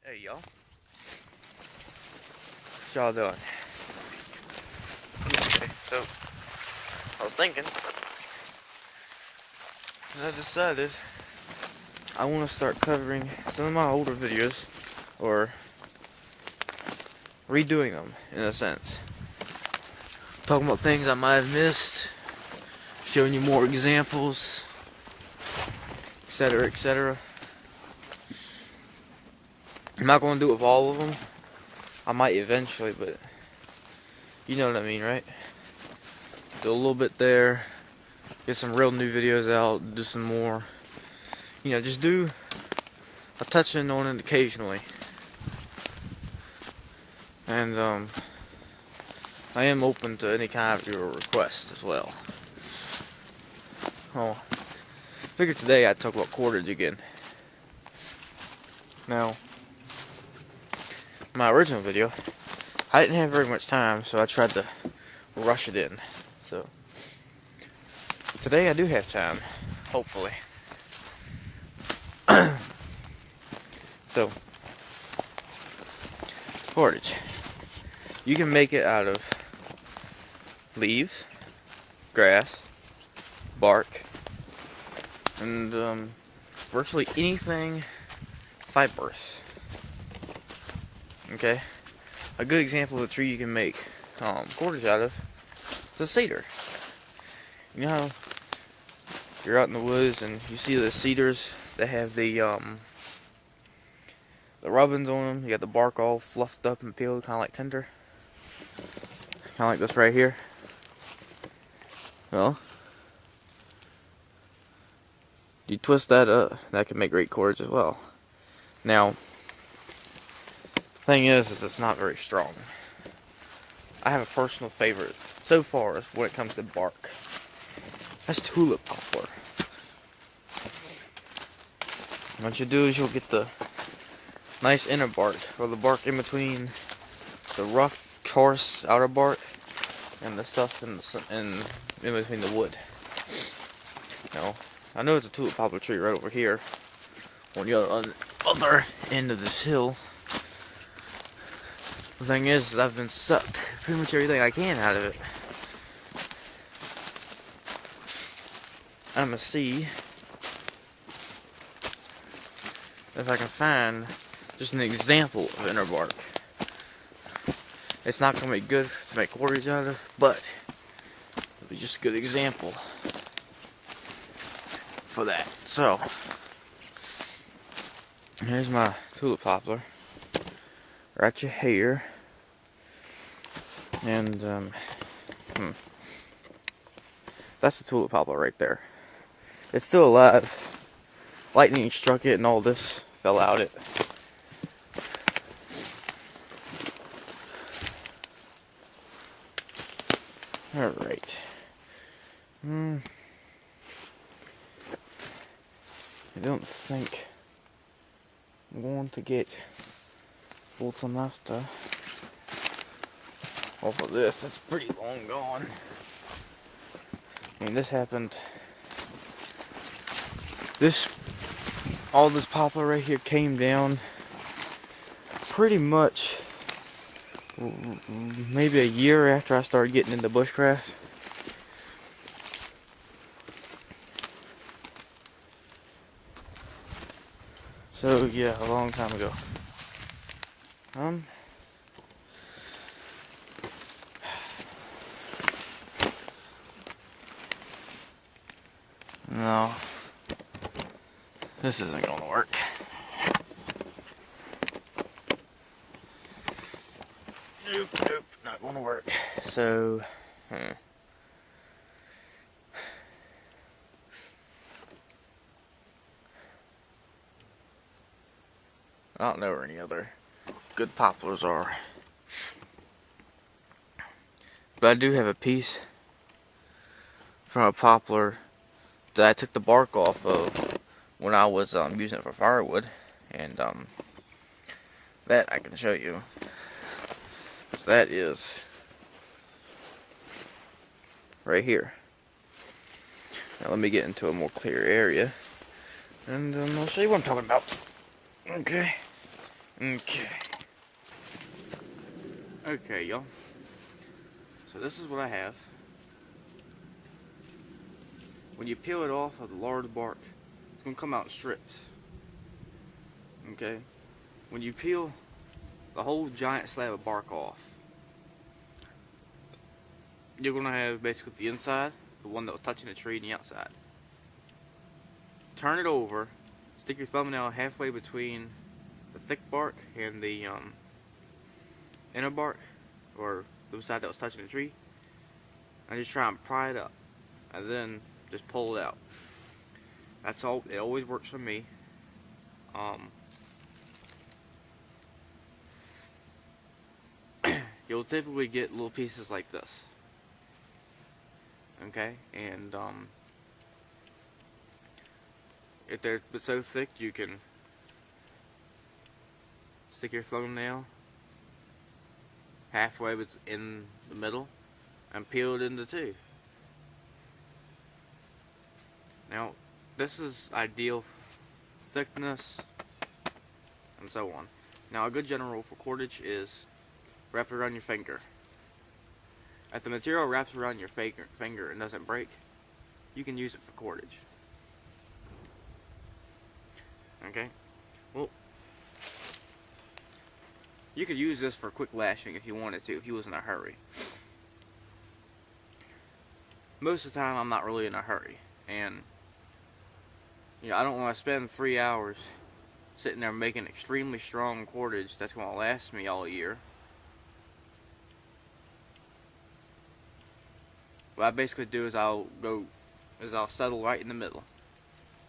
Hey y'all, what y'all doing? Okay, so I was thinking, and I decided I want to start covering some of my older videos, or redoing them in a sense. Talking about things I might have missed, showing you more examples, etc., etc. I'm not going to do it with all of them. I might eventually, but you know what I mean, right? Do a little bit there, get some real new videos out, do some more. You know, just do a touching on it occasionally. And I am open to any kind of your requests as well. Oh, I figured today I'd talk about Cordage again. Now, my original video, I didn't have very much time, so I tried to rush it in. So, today I do have time, hopefully. So, Cordage. You can make it out of leaves, grass, bark, and virtually anything fibrous. Okay? A good example of a tree you can make cordage out of is a cedar. You know how you're out in the woods and you see the cedars that have the rubbings on them. You got the bark all fluffed up and peeled, kind of like tinder. Kind of like this right here. Well, you twist that up, that can make great cordage as well. Now, thing is it's not very strong. I have a personal favorite so far when it comes to bark. That's tulip poplar. What you do is you'll get the nice inner bark, or the bark in between the rough, coarse outer bark and the stuff in between the wood. Now, I know it's a tulip poplar tree right over here on the other end of this hill. The thing is, I've been sucked pretty much everything I can out of it. I'm gonna see if I can find just an example of inner bark. It's not gonna be good to make cordage out of, but it'll be just a good example for that. So, here's my tulip poplar right here, and that's the tulip poplar right there. It's still alive. Lightning struck it and all this fell out it. Alright. I don't think I'm going to get bolts enough to off of this. It's pretty long gone. I mean, this happened. All this poplar right here came down pretty much maybe a year after I started getting into bushcraft. So yeah, a long time ago. No, this isn't gonna work. Nope, not gonna work. So, I don't know where any other good poplars are. But I do have a piece from a poplar that I took the bark off of when I was using it for firewood, and that I can show you. So that is right here. Now let me get into a more clear area, and I'll show you what I'm talking about. Okay. Okay. Okay, y'all. So this is what I have. When you peel it off of the large bark, it's going to come out in strips. Okay? When you peel the whole giant slab of bark off, you're going to have basically the inside, the one that was touching the tree, and the outside. Turn it over, stick your thumbnail halfway between the thick bark and the inner bark, or the side that was touching the tree, and just try and pry it up, and then just pull it out. That's all. It always works for me. You'll typically get little pieces like this. Okay, and if they're so thick, you can stick your thumbnail halfway in the middle and peel it into two. Now, this is ideal thickness and so on. Now, a good general rule for cordage is wrap it around your finger. If the material wraps around your finger and doesn't break, you can use it for cordage. Okay? Well, you could use this for quick lashing if you wanted to, if you was in a hurry. Most of the time, I'm not really in a hurry. And, I don't want to spend 3 hours sitting there making extremely strong cordage that's going to last me all year. What I basically do is I'll settle right in the middle.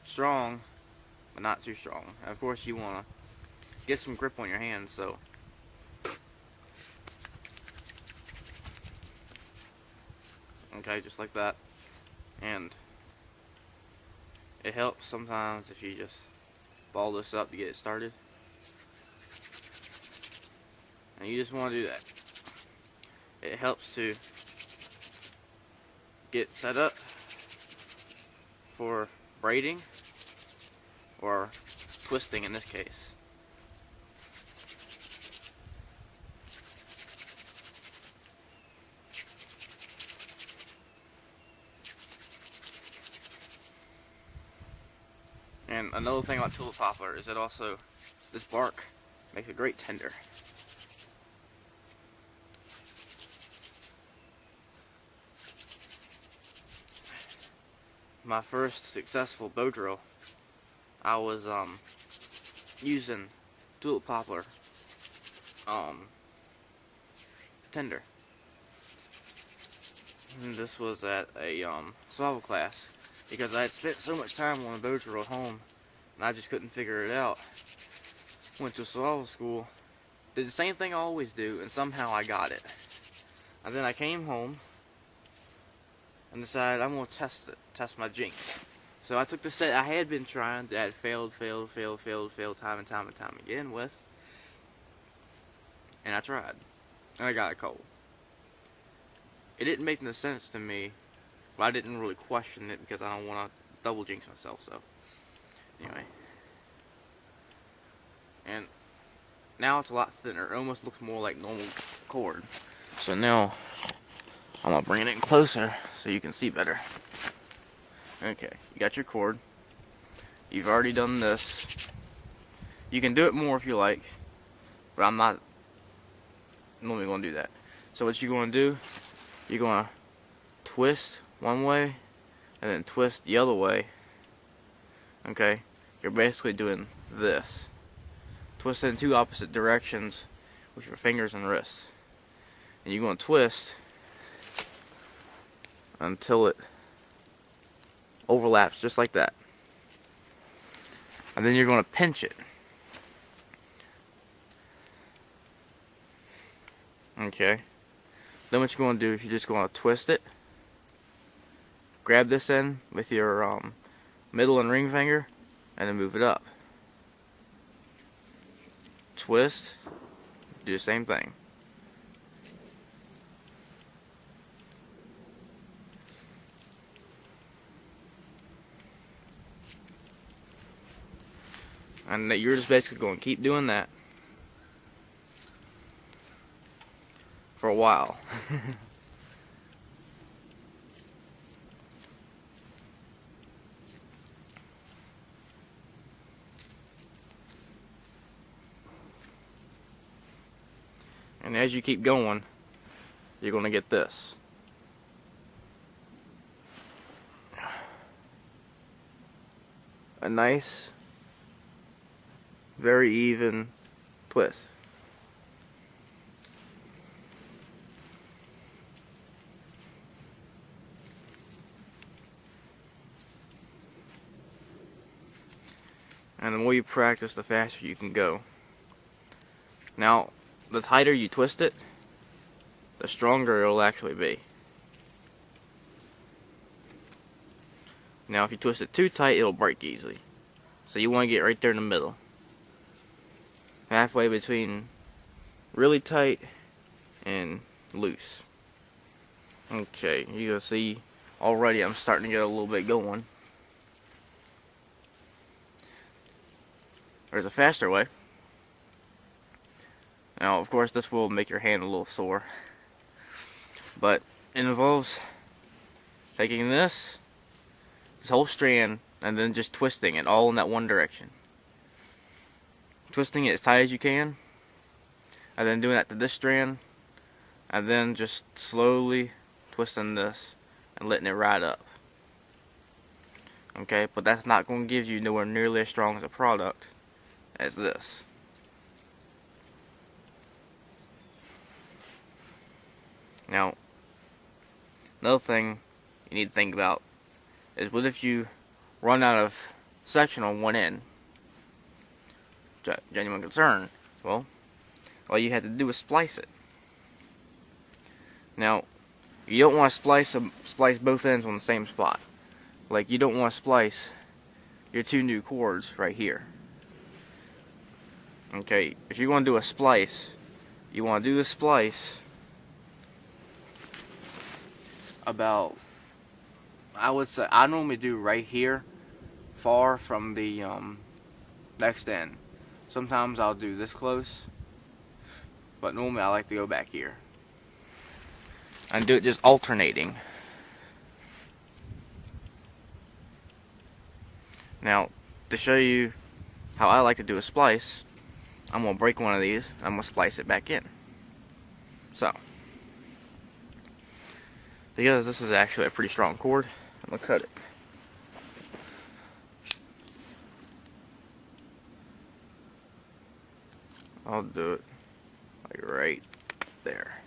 Strong, but not too strong. And of course, you want to get some grip on your hands, so okay, just like that. And it helps sometimes if you just ball this up to get it started. And you just want to do that. It helps to get set up for braiding or twisting in this case. And another thing about tulip poplar is that also this bark makes a great tinder. My first successful bow drill, I was using tulip poplar tinder. And this was at a survival class because I had spent so much time on a bow drill at home and I just couldn't figure it out. Went to survival school, did the same thing I always do, and somehow I got it. And then I came home and decided I'm going to test my jinx. So I took the set I had been trying, that had failed time and time again with, and I tried, and I got a cold. It didn't make no sense to me, but I didn't really question it because I don't want to double jinx myself, so anyway. And now it's a lot thinner, it almost looks more like normal cord. So now I'm going to bring it in closer so you can see better. Okay, you got your cord. You've already done this. You can do it more if you like, but I'm not normally going to do that. So what you're going to do, you're going to twist one way and then twist the other way. Okay, you're basically doing this. Twist it in two opposite directions with your fingers and wrists. And you're going to twist until it overlaps just like that. And then you're going to pinch it. Okay. Then what you're going to do is you're just going to twist it. Grab this end with your middle and ring finger and then move it up. Twist. Do the same thing. And you're just basically going to keep doing that a while. And as you keep going, you're going to get this. A nice, very even twist. And the more you practice, the faster you can go. Now, the tighter you twist it, the stronger it'll actually be. Now, if you twist it too tight, it'll break easily. So you want to get right there in the middle. Halfway between really tight and loose. Okay, you can see already I'm starting to get a little bit going. There's a faster way. Now, of course, this will make your hand a little sore. But it involves taking this whole strand and then just twisting it all in that one direction. Twisting it as tight as you can, and then doing that to this strand, and then just slowly twisting this and letting it ride up. Okay, but that's not going to give you nowhere nearly as strong as a product as this. Now, another thing you need to think about is, what if you run out of section on one end? Genuine concern. Well, all you have to do is splice it. Now, you don't want to splice both ends on the same spot. Like, you don't want to splice your two new cords right here. Okay, if you're going to do a splice, you want to do the splice about, I would say, I normally do right here, far from the next end. Sometimes I'll do this close, but normally I like to go back here and do it just alternating. Now, to show you how I like to do a splice, I'm going to break one of these and I'm going to splice it back in. So, because this is actually a pretty strong cord, I'm going to cut it. I'll do it like right there.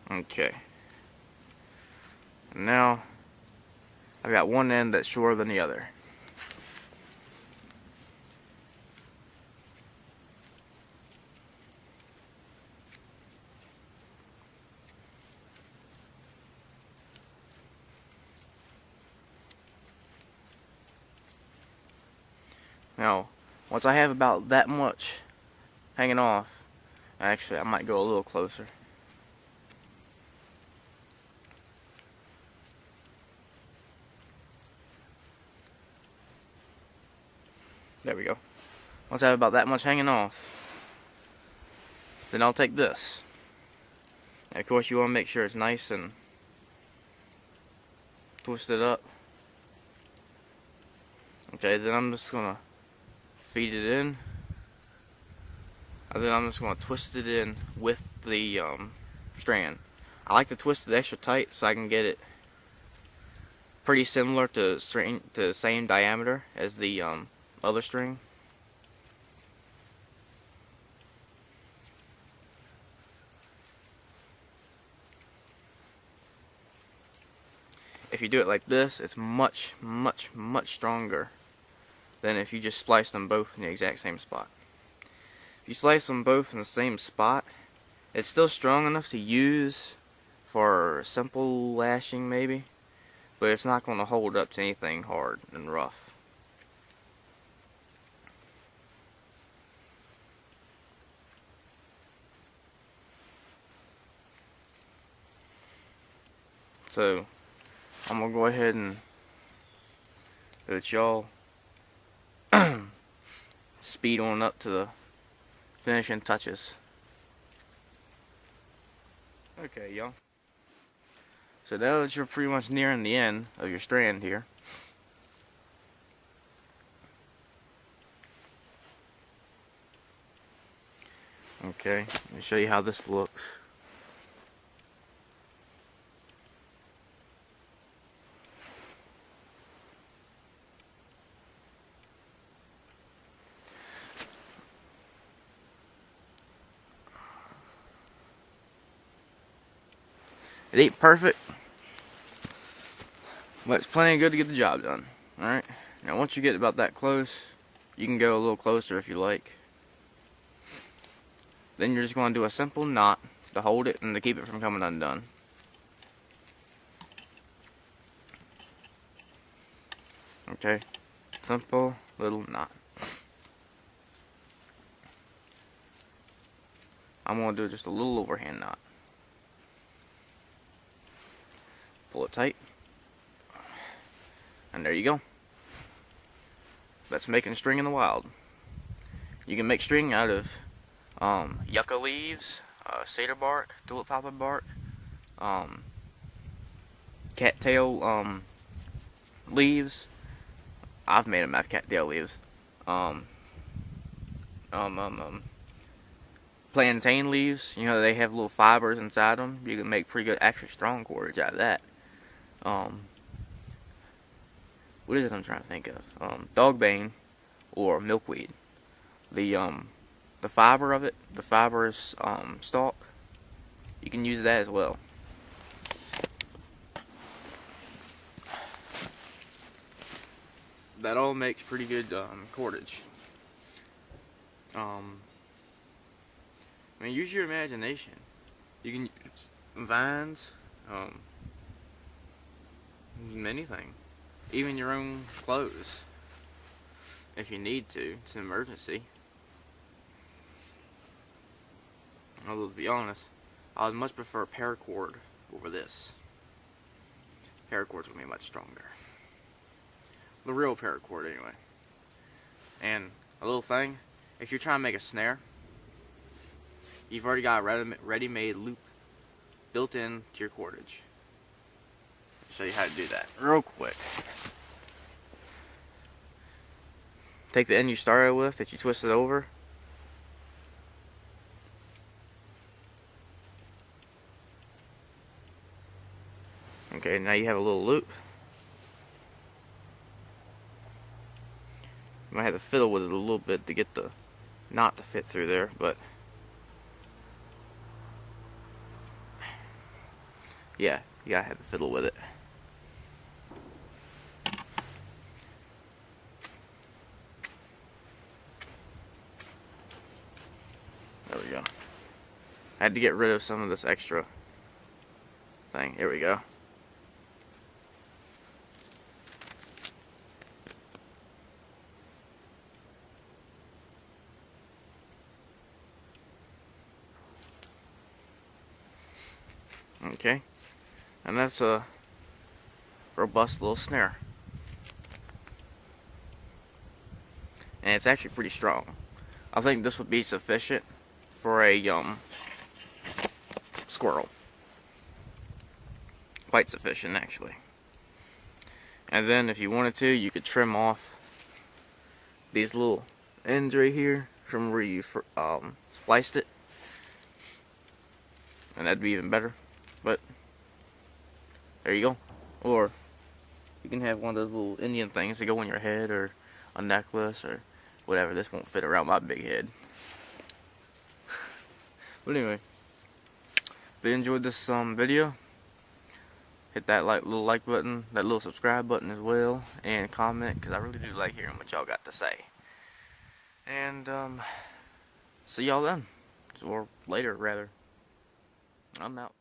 Okay. And now I've got one end that's shorter than the other. Now, once I have about that much hanging off, actually I might go a little closer. There we go. Once I have about that much hanging off, then I'll take this. And of course, you want to make sure it's nice and twisted up. Okay, then I'm just going to feed it in, and then I'm just going to twist it in with the strand. I like to twist it extra tight so I can get it pretty similar to the same diameter as the other string. If you do it like this, it's much, much, much stronger than if you just splice them both in the exact same spot. If you slice them both in the same spot, it's still strong enough to use for simple lashing maybe, but it's not going to hold up to anything hard and rough. So, I'm going to go ahead and let y'all speed on up to the finishing touches. Okay, y'all. So now that you're pretty much nearing the end of your strand here, okay, let me show you how this looks. It ain't perfect, but it's plenty good to get the job done. Alright, now once you get about that close, you can go a little closer if you like. Then you're just going to do a simple knot to hold it and to keep it from coming undone. Okay, simple little knot. I'm going to do just a little overhand knot. Pull it tight. And there you go. That's making string in the wild. You can make string out of yucca leaves, cedar bark, tulip papa bark, cattail leaves. I've made them out of cattail leaves. Plantain leaves. You know, they have little fibers inside them. You can make pretty good, actually strong cordage out of that. What is it I'm trying to think of? Dogbane or milkweed. The fiber of it, the fibrous stalk, you can use that as well. That all makes pretty good cordage. I mean, use your imagination. You can use vines, anything, even your own clothes, if you need to. It's an emergency. Although, to be honest, I would much prefer paracord over this. Paracord's gonna be much stronger. The real paracord, anyway. And a little thing, if you're trying to make a snare, you've already got a ready-made loop built in to your cordage. I'll show you how to do that real quick. Take the end you started with that you twisted over. Okay, now you have a little loop. You might have to fiddle with it a little bit to get the knot to fit through there, but yeah, you gotta have to fiddle with it. There we go. I had to get rid of some of this extra thing. Here we go. Okay, and that's a robust little snare, and it's actually pretty strong. I think this would be sufficient for a squirrel. Quite sufficient, actually. And then if you wanted to, you could trim off these little ends right here from where you spliced it, and that'd be even better. But there you go. Or you can have one of those little Indian things that go on your head, or a necklace, or whatever. This won't fit around my big head. But anyway, if you enjoyed this video, hit that little like button, that little subscribe button as well, and comment, because I really do like hearing what y'all got to say. And see y'all then, or later rather. I'm out.